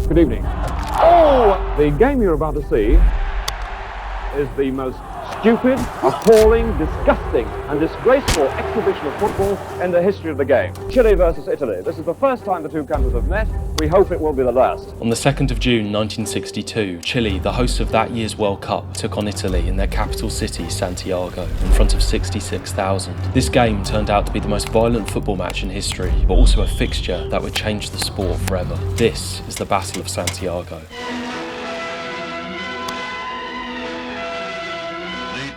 Good evening. Oh! The game you're about to see is the most stupid, appalling, disgusting and disgraceful exhibition of football in the history of the game. Chile versus Italy. This is the first time the two countries have met. We hope it will be the last. On the 2nd of June 1962, Chile, the hosts of that year's World Cup, took on Italy in their capital city, Santiago, in front of 66,000. This game turned out to be the most violent football match in history, but also a fixture that would change the sport forever. This is the Battle of Santiago.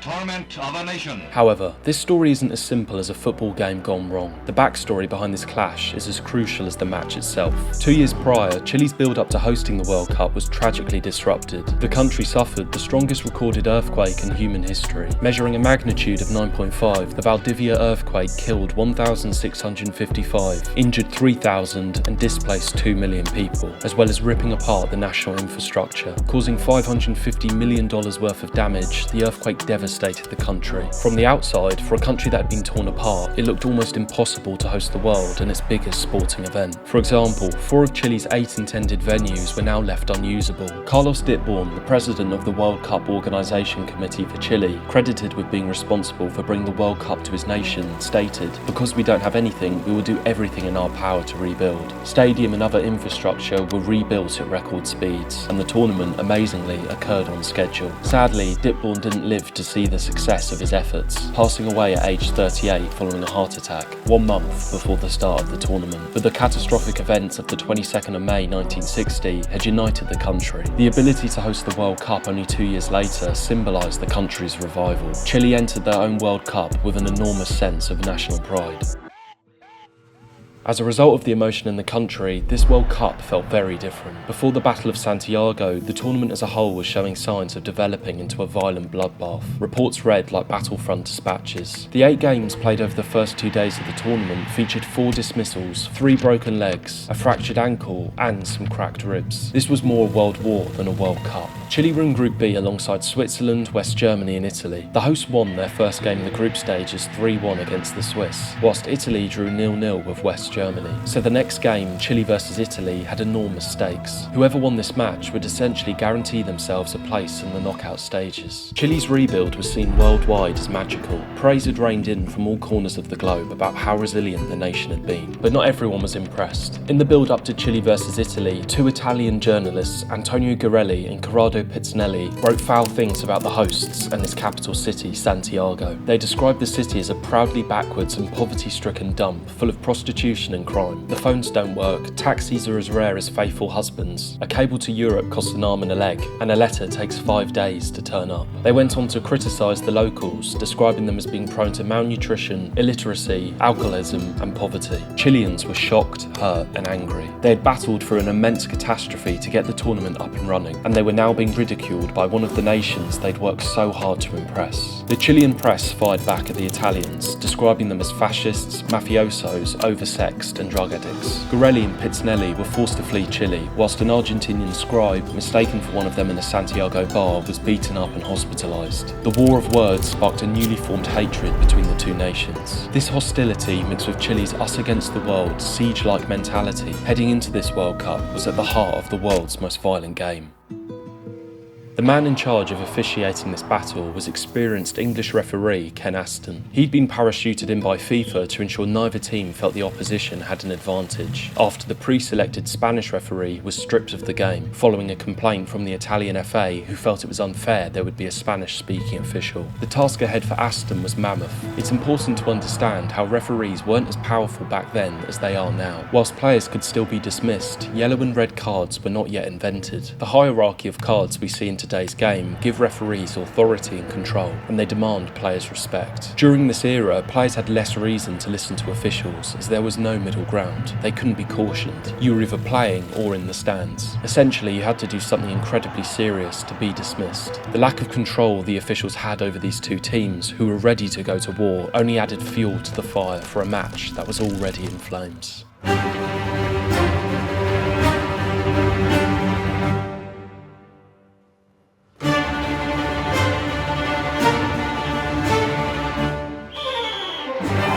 Torment of a nation. However, this story isn't as simple as a football game gone wrong. The backstory behind this clash is as crucial as the match itself. 2 years prior, Chile's build-up to hosting the World Cup was tragically disrupted. The country suffered the strongest recorded earthquake in human history. Measuring a magnitude of 9.5, the Valdivia earthquake killed 1,655, injured 3,000 and displaced 2 million people, as well as ripping apart the national infrastructure. Causing $550 million worth of damage, the earthquake devastated the country. From the outside, for a country that had been torn apart, it looked almost impossible to host the world and its biggest sporting event. For example, 4 of Chile's 8 intended venues were now left unusable. Carlos Ditborn, the president of the World Cup Organisation Committee for Chile, credited with being responsible for bringing the World Cup to his nation, stated, "Because we don't have anything, we will do everything in our power to rebuild." Stadium and other infrastructure were rebuilt at record speeds, and the tournament, amazingly, occurred on schedule. Sadly, Ditborn didn't live to see the success of his efforts, passing away at age 38 following a heart attack, 1 month before the start of the tournament. But the catastrophic events of the 22nd of May 1960 had united the country. The ability to host the World Cup only 2 years later symbolised the country's revival. Chile entered their own World Cup with an enormous sense of national pride. As a result of the emotion in the country, this World Cup felt very different. Before the Battle of Santiago, the tournament as a whole was showing signs of developing into a violent bloodbath. Reports read like battlefront dispatches. The 8 games played over the first 2 days of the tournament featured 4 dismissals, 3 broken legs, a fractured ankle, and some cracked ribs. This was more a world war than a World Cup. Chile were in Group B alongside Switzerland, West Germany and Italy. The hosts won their first game in the group stage as 3-1 against the Swiss, whilst Italy drew 0-0 with West Germany. So the next game, Chile versus Italy, had enormous stakes. Whoever won this match would essentially guarantee themselves a place in the knockout stages. Chile's rebuild was seen worldwide as magical. Praise had rained in from all corners of the globe about how resilient the nation had been. But not everyone was impressed. In the build-up to Chile versus Italy, 2 Italian journalists, Antonio Girelli and Corrado Piznelli, wrote foul things about the hosts and its capital city, Santiago. They described the city as a proudly backwards and poverty-stricken dump, full of prostitution and crime. The phones don't work, taxis are as rare as faithful husbands, a cable to Europe costs an arm and a leg, and a letter takes 5 days to turn up. They went on to criticise the locals, describing them as being prone to malnutrition, illiteracy, alcoholism and poverty. Chileans were shocked, hurt and angry. They had battled through an immense catastrophe to get the tournament up and running, and they were now being ridiculed by one of the nations they'd worked so hard to impress. The Chilean press fired back at the Italians, describing them as fascists, mafiosos, oversexed and drug addicts. Girelli and Piznelli were forced to flee Chile, whilst an Argentinian scribe, mistaken for one of them in a Santiago bar, was beaten up and hospitalised. The war of words sparked a newly formed hatred between the two nations. This hostility, mixed with Chile's us against the world, siege-like mentality, heading into this World Cup, was at the heart of the world's most violent game. The man in charge of officiating this battle was experienced English referee Ken Aston. He'd been parachuted in by FIFA to ensure neither team felt the opposition had an advantage, after the pre-selected Spanish referee was stripped of the game, following a complaint from the Italian FA who felt it was unfair there would be a Spanish-speaking official. The task ahead for Aston was mammoth. It's important to understand how referees weren't as powerful back then as they are now. Whilst players could still be dismissed, yellow and red cards were not yet invented. The hierarchy of cards we see in today's game give referees authority and control, and they demand players' respect. During this era, players had less reason to listen to officials, as there was no middle ground. They couldn't be cautioned. You were either playing or in the stands. Essentially, you had to do something incredibly serious to be dismissed. The lack of control the officials had over these two teams, who were ready to go to war, only added fuel to the fire for a match that was already in flames.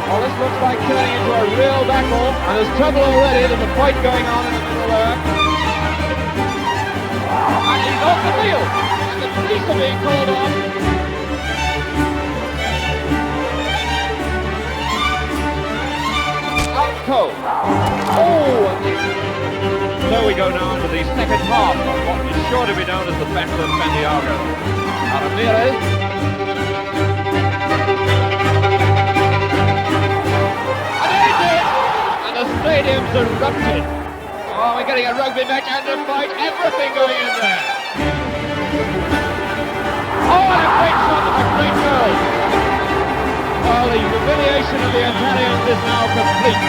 Well, this looks like turning into a real battle, and there's trouble already. There's a fight going on in the middle there. we go now into the second half of what is sure to be known as the Battle of Santiago. Ramirez. And the stadium's erupted. Oh, we're getting a rugby match and a fight, everything going in there. Oh, and a great shot and a great goal. Well, the humiliation of the Italians is now complete.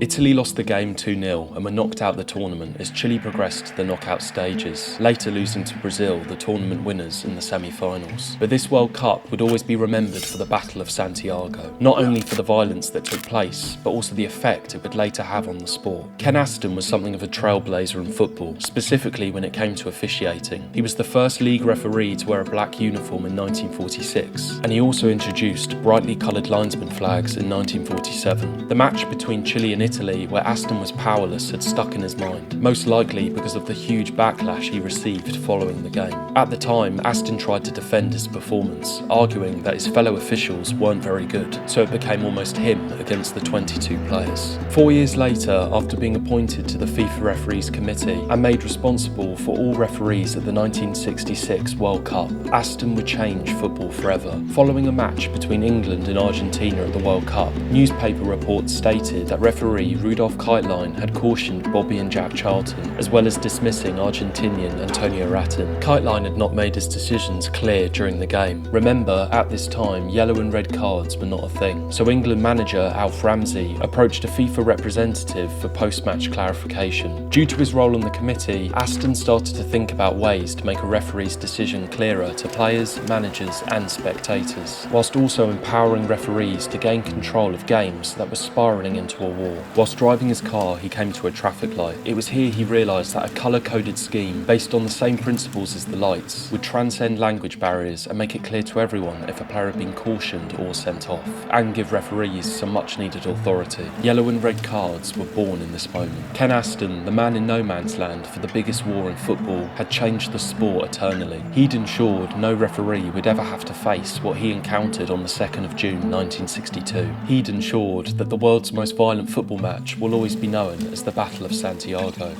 Italy lost the game 2-0 and were knocked out the tournament as Chile progressed to the knockout stages, later losing to Brazil, the tournament winners, in the semi-finals. But this World Cup would always be remembered for the Battle of Santiago, not only for the violence that took place, but also the effect it would later have on the sport. Ken Aston was something of a trailblazer in football, specifically when it came to officiating. He was the first league referee to wear a black uniform in 1946, and he also introduced brightly coloured linesman flags in 1947. The match between Chile and Italy, where Aston was powerless, had stuck in his mind, most likely because of the huge backlash he received following the game. At the time, Aston tried to defend his performance, arguing that his fellow officials weren't very good, so it became almost him against the 22 players. 4 years later, after being appointed to the FIFA Referees Committee and made responsible for all referees at the 1966 World Cup, Aston would change football forever. Following a match between England and Argentina at the World Cup, newspaper reports stated that referee Rudolf Keitlein had cautioned Bobby and Jack Charlton, as well as dismissing Argentinian Antonio Ratin. Keitlein had not made his decisions clear during the game. Remember, at this time, yellow and red cards were not a thing, so England manager Alf Ramsey approached a FIFA representative for post-match clarification. Due to his role on the committee, Aston started to think about ways to make a referee's decision clearer to players, managers and spectators, whilst also empowering referees to gain control of games that were spiralling into a war. Whilst driving his car, he came to a traffic light. It was here he realised that a colour-coded scheme, based on the same principles as the lights, would transcend language barriers and make it clear to everyone if a player had been cautioned or sent off, and give referees some much-needed authority. Yellow and red cards were born in this moment. Ken Aston, the man in no man's land for the biggest war in football, had changed the sport eternally. He'd ensured no referee would ever have to face what he encountered on the 2nd of June 1962. He'd ensured that the world's most violent football match will always be known as the Battle of Santiago.